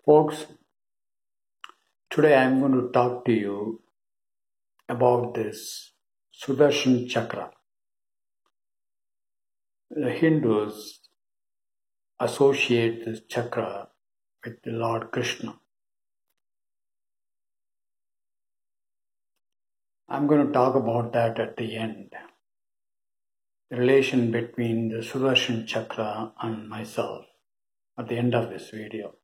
Folks, today I'm going to talk to you about this Sudarshan Chakra. The Hindus associate this chakra with the Lord Krishna. I'm going to talk about that at the end. The relation between the Sudarshan Chakra and myself at the end of this video.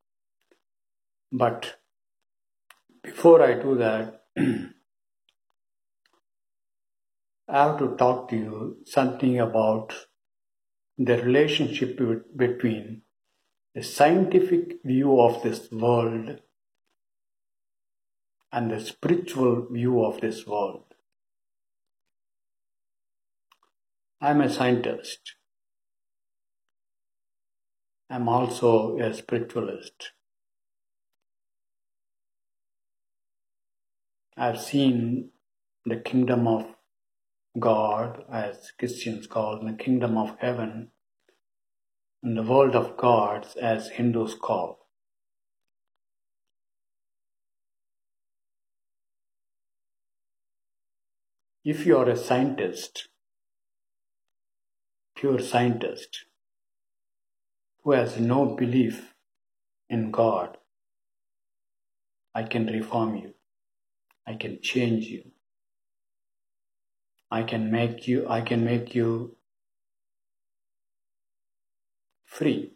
But before I do that, I have to talk to you something about the relationship between the scientific view of this world and the spiritual view of this world. I'm a scientist. I'm also a spiritualist. I've seen the kingdom of God, as Christians call the kingdom of heaven, and the world of gods, as Hindus call. If you are a scientist, pure scientist, who has no belief in God, I can reform you. I can change you. I can make you free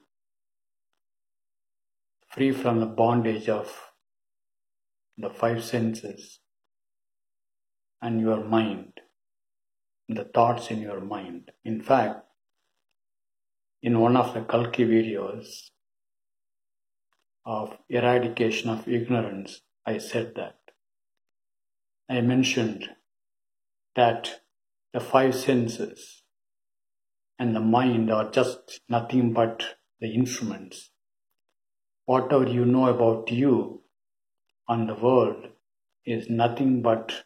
from the bondage of the five senses and your mind, the thoughts in your mind. In fact, in one of the Kalki videos of eradication of ignorance, I said that. I mentioned that the five senses and the mind are just nothing but the instruments. Whatever you know about you and the world is nothing but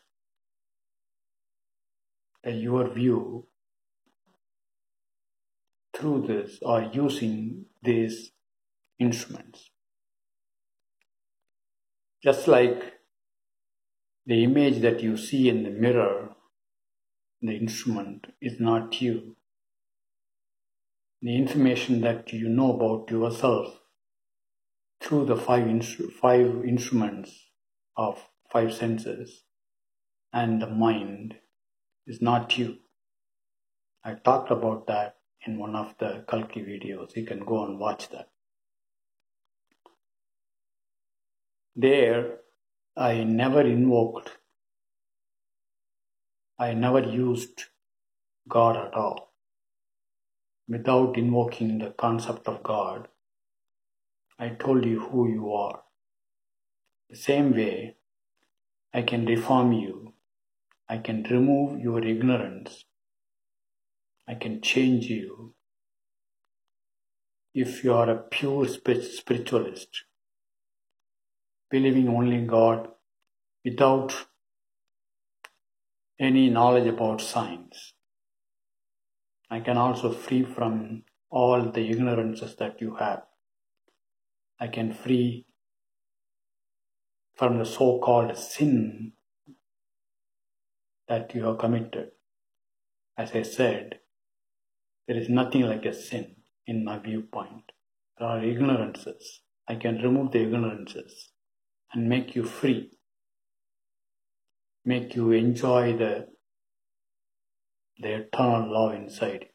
your view through this or using these instruments. Just like the image that you see in the mirror, the instrument is not you. The information that you know about yourself through the five instruments of five senses and the mind is not you. I talked about that in one of the Kalki videos. You can go and watch that. There, I never used God at all. Without invoking the concept of God, I told you who you are. The same way, I can reform you. I can remove your ignorance. I can change you. If you are a pure spiritualist, believing only in God without any knowledge about science, I can also free from all the ignorances that you have. I can free from the so-called sin that you have committed. As I said, there is nothing like a sin in my viewpoint. There are ignorances. I can remove the ignorances and make you free. Make you enjoy the eternal love inside you.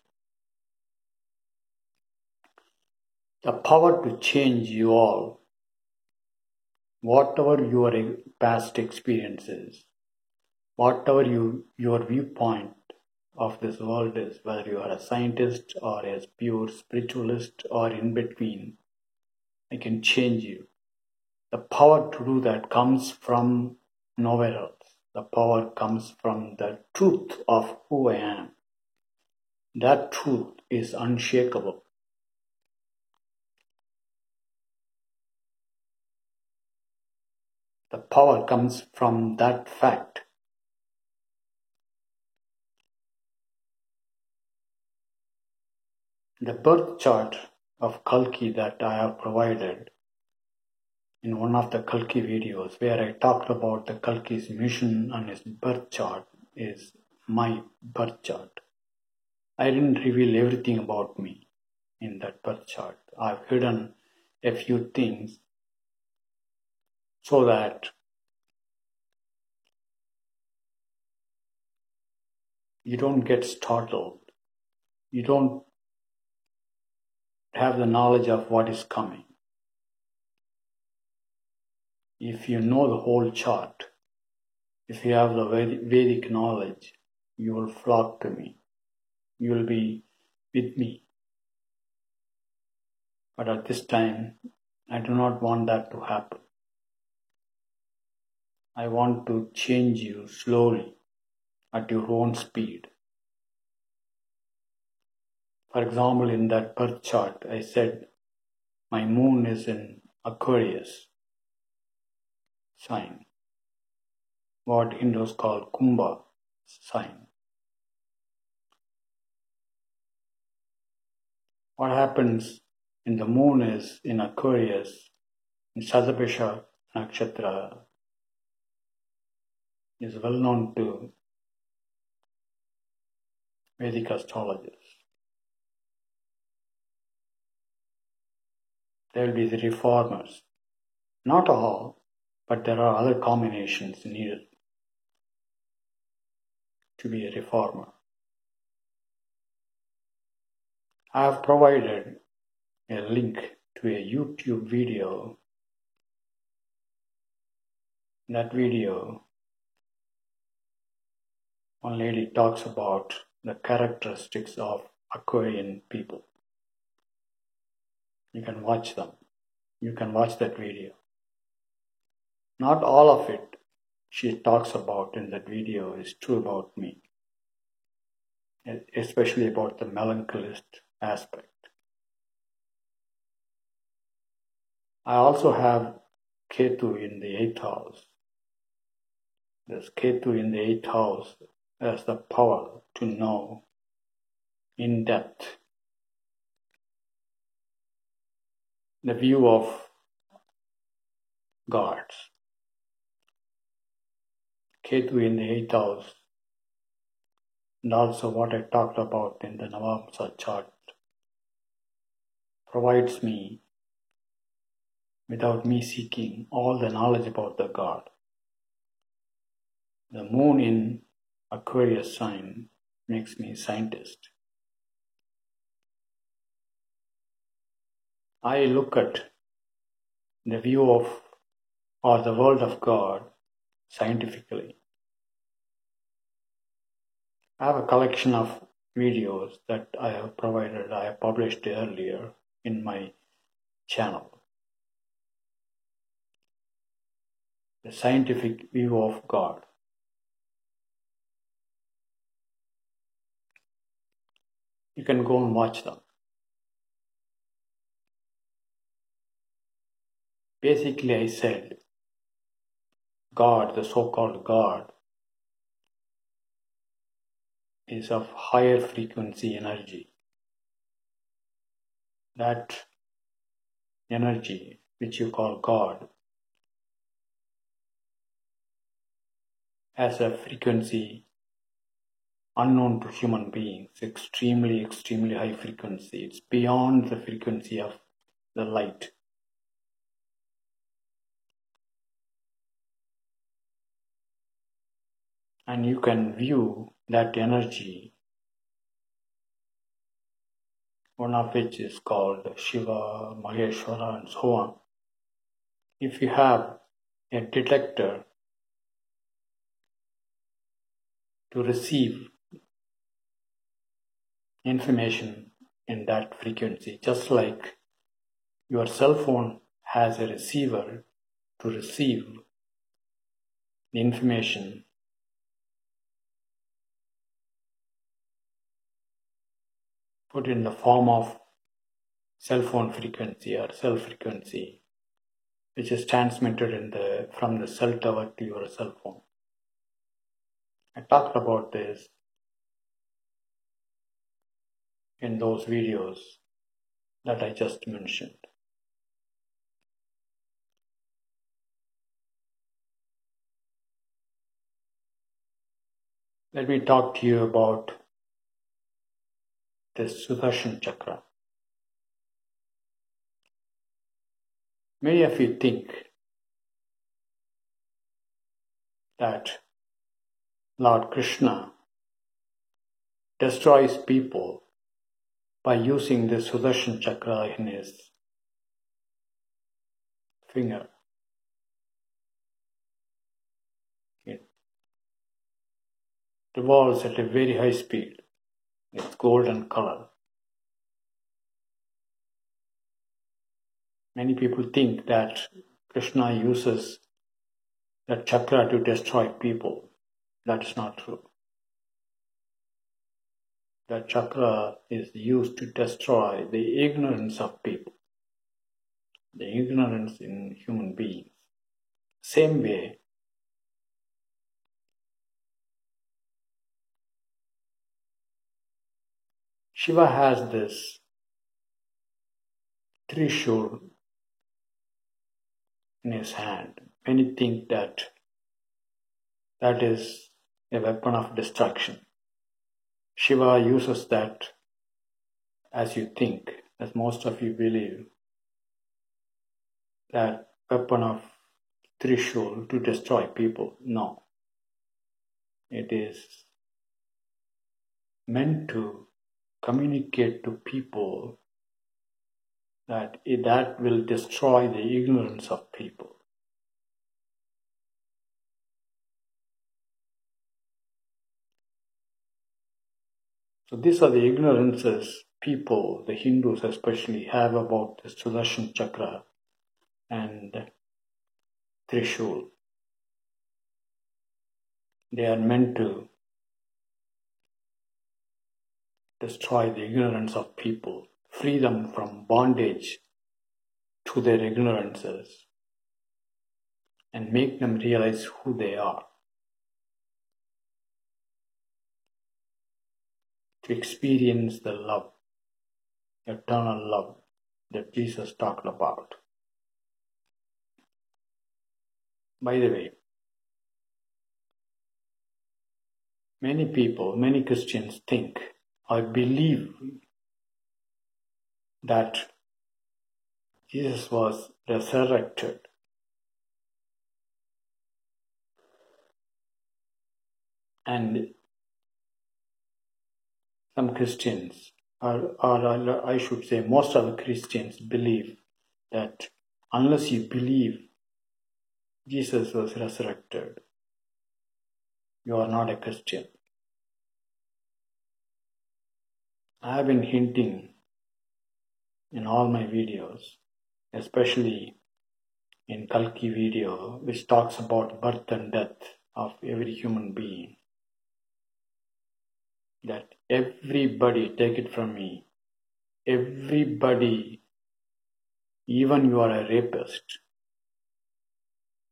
The power to change you all, whatever your past experiences, whatever your viewpoint of this world is, whether you are a scientist or a pure spiritualist or in between, I can change you. The power to do that comes from nowhere else. The power comes from the truth of who I am. That truth is unshakable. The power comes from that fact. The birth chart of Kalki that I have provided in one of the Kalki videos where I talked about the Kalki's mission and his birth chart is my birth chart. I didn't reveal everything about me in that birth chart. I've hidden a few things so that you don't get startled. You don't have the knowledge of what is coming. If you know the whole chart, if you have the Vedic knowledge, you will flock to me. You will be with me. But at this time, I do not want that to happen. I want to change you slowly at your own speed. For example, in that birth chart, I said my moon is in Aquarius sign, what Hindus call Kumbha sign. What happens when the moon is in Aquarius, in Sadabhisha Nakshatra, is well known to Vedic astrologers. There will be the reformers. Not all, but there are other combinations needed to be a reformer. I have provided a link to a YouTube video. In that video, one lady talks about the characteristics of Aquarian people. You can watch them. You can watch that video. Not all of it she talks about in that video is true about me, especially about the melancholist aspect. I also have Ketu in the 8th house. This Ketu in the 8th house has the power to know in depth the view of gods. Ketu in the 8th house, and also what I talked about in the Navamsa chart, provides me, without me seeking, all the knowledge about the God. The moon in Aquarius sign makes me a scientist. I look at the view of or the world of God scientifically. I have a collection of videos that I have published earlier in my channel. The scientific view of God. You can go and watch them. Basically, I said, God, the so-called God, is of higher frequency energy. That energy, which you call God, has a frequency unknown to human beings, extremely, extremely high frequency. It's beyond the frequency of the light. And you can view that energy, one of which is called Shiva, Maheshwara, and so on. If you have a detector to receive information in that frequency, just like your cell phone has a receiver to receive the information put in the form of cell phone frequency or cell frequency, which is transmitted from the cell tower to your cell phone. I talked about this in those videos that I just mentioned. Let me talk to you about this Sudarshan Chakra. Many of you think that Lord Krishna destroys people by using the Sudarshan Chakra in his finger. It revolves at a very high speed. It's golden color. Many people think that Krishna uses that chakra to destroy people. That's not true. That chakra is used to destroy the ignorance of people, the ignorance in human beings. Same way, Shiva has this Trishul in his hand. Many think that that is a weapon of destruction. Shiva uses that as you think, as most of you believe, that weapon of Trishul to destroy people. No. It is meant to communicate to people that will destroy the ignorance of people. So these are the ignorances people, the Hindus especially, have about the Sudarshan Chakra and Trishul. They are meant to destroy the ignorance of people, free them from bondage to their ignorances, and make them realize who they are. To experience the love, eternal love that Jesus talked about. By the way, many people, many Christians think or believe that Jesus was resurrected. And some Christians, or I should say most of the Christians, believe that unless you believe Jesus was resurrected, you are not a Christian. I have been hinting in all my videos, especially in Kalki video, which talks about birth and death of every human being, that everybody, take it from me, everybody, even you are a rapist,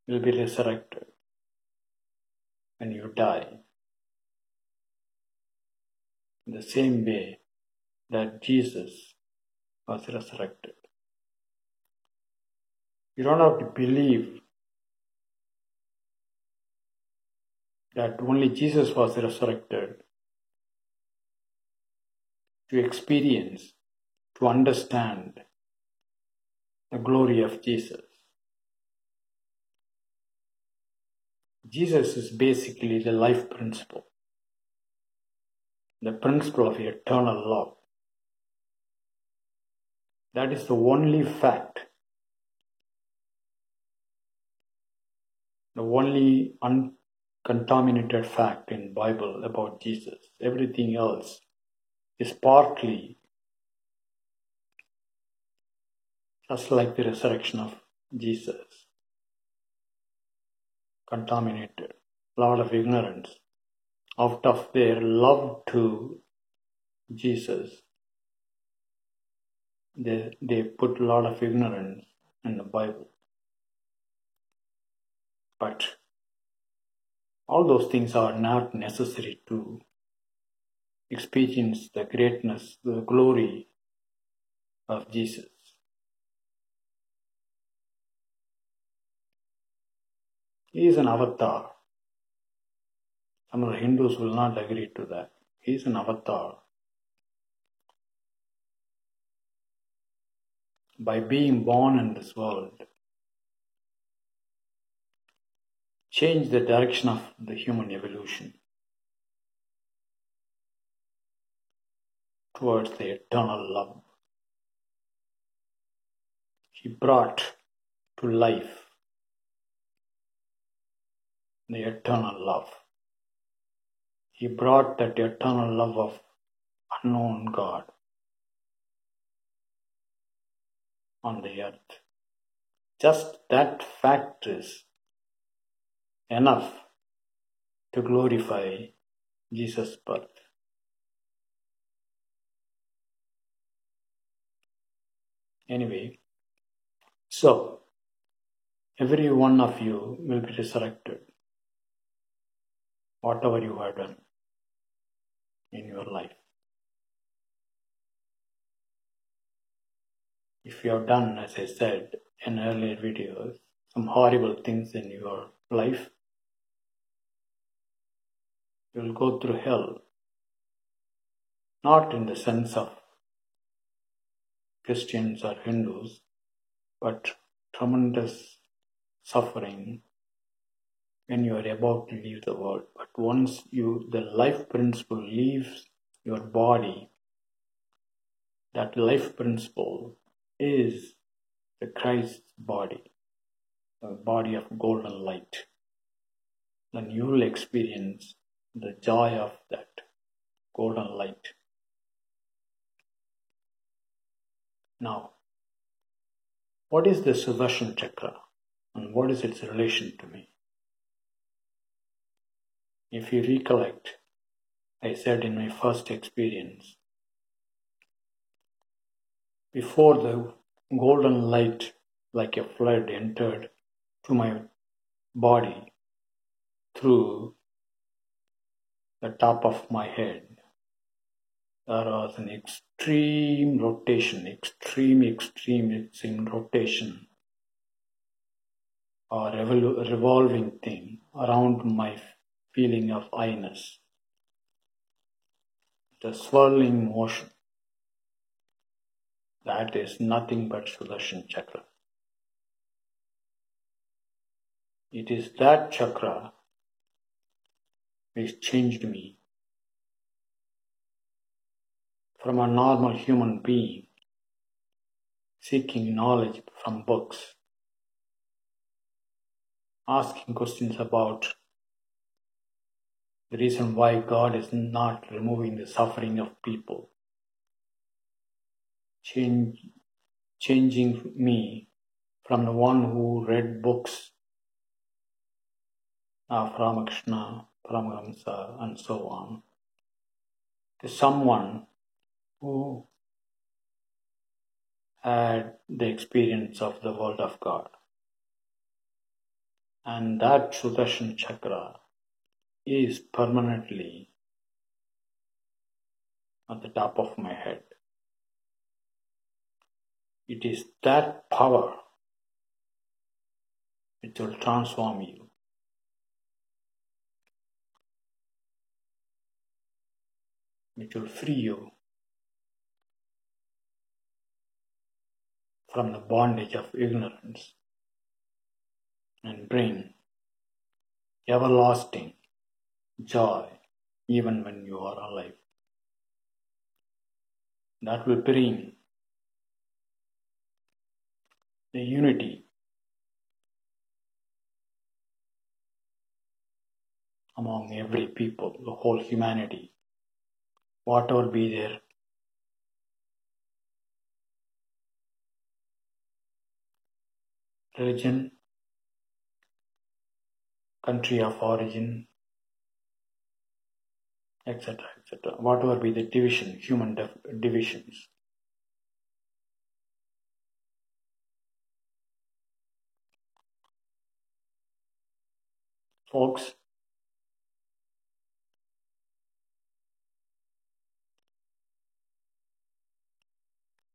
will be resurrected when you die. In the same way that Jesus was resurrected. You don't have to believe that only Jesus was resurrected to experience, to understand the glory of Jesus. Jesus is basically the life principle, the principle of eternal love. That is the only fact, the only uncontaminated fact in Bible about Jesus. Everything else is partly just like the resurrection of Jesus, contaminated, a lot of ignorance. Out of their love to Jesus, they put a lot of ignorance in the Bible. But all those things are not necessary to experience the greatness, the glory of Jesus. He is an avatar. Some of the Hindus will not agree to that. He is an avatar. By being born in this world, change the direction of the human evolution towards the eternal love. He brought to life the eternal love. He brought that eternal love of unknown God on the earth. Just that fact is enough to glorify Jesus' birth. Anyway, so every one of you will be resurrected, whatever you have done in your life. If you have done, as I said in earlier videos, some horrible things in your life, you will go through hell. Not in the sense of Christians or Hindus, but tremendous suffering when you are about to leave the world. But once the life principle leaves your body, that life principle is the Christ's body, the body of golden light. Then you will experience the joy of that golden light. Now, what is the Sudarshan Chakra and what is its relation to me? If you recollect, I said in my first experience, before the golden light like a flood entered to my body through the top of my head, there was an extreme rotation or revolving thing around my feeling of I-ness. The swirling motion, that is nothing but Sudarshan Chakra. It is that chakra which changed me from a normal human being seeking knowledge from books, asking questions about the reason why God is not removing the suffering of people, changing me from the one who read books of Ramakrishna, Paramahamsa, and so on, to someone who had the experience of the world of God. And that Sudarshan Chakra is permanently at the top of my head. It is that power which will transform you. Which will free you from the bondage of ignorance and bring everlasting joy even when you are alive. That will bring the unity among every people, the whole humanity, whatever be their religion, country of origin, etc., etc., whatever be the division, human divisions. Folks,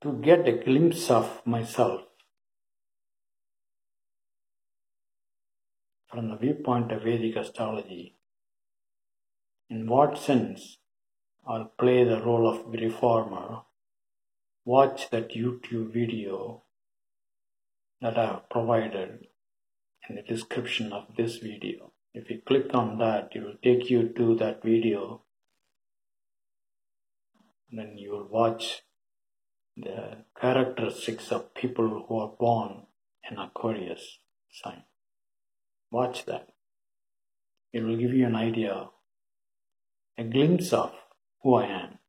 to get a glimpse of myself from the viewpoint of Vedic astrology, In what sense? Or play the role of reformer. Watch that YouTube video that I have provided in the description of this video. If you click on that, it will take you to that video. Then you will watch the characteristics of people who are born in Aquarius sign. Watch that. It will give you an idea, a glimpse of who I am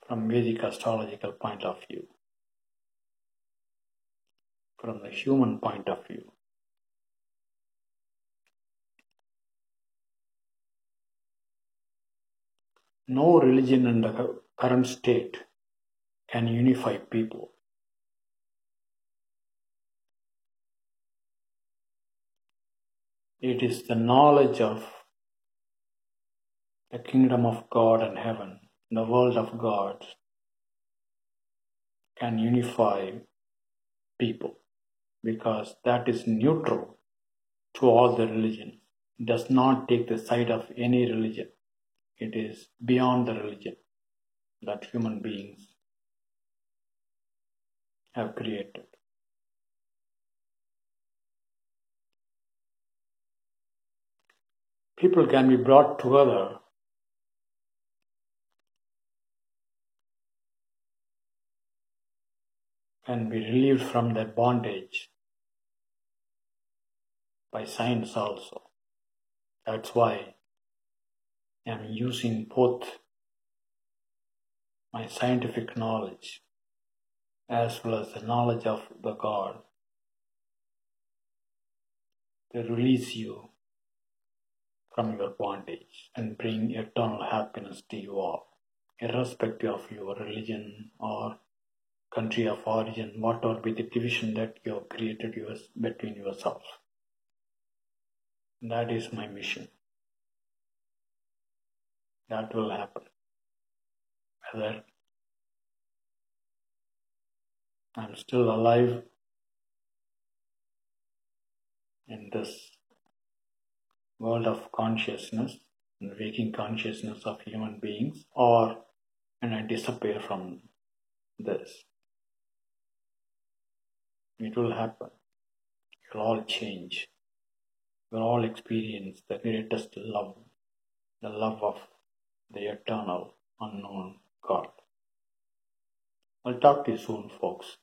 from Vedic astrological point of view, from the human point of view. No religion in the current state can unify people. It is the knowledge of the kingdom of God and heaven, the world of God, can unify people, because that is neutral to all the religions. It does not take the side of any religion. It is beyond the religion that human beings have created. People can be brought together and be relieved from their bondage by science also. That's why I'm using both my scientific knowledge as well as the knowledge of the God to release you from your bondage and bring eternal happiness to you all, irrespective of your religion or country of origin, whatever be the division that you have created between yourselves. That is my mission. That will happen. Whether I'm still alive in this world of consciousness, and waking consciousness of human beings, or when I disappear from this. It will happen. You'll all change. You'll all experience the greatest love, the love of the eternal, unknown God. I'll talk to you soon, folks.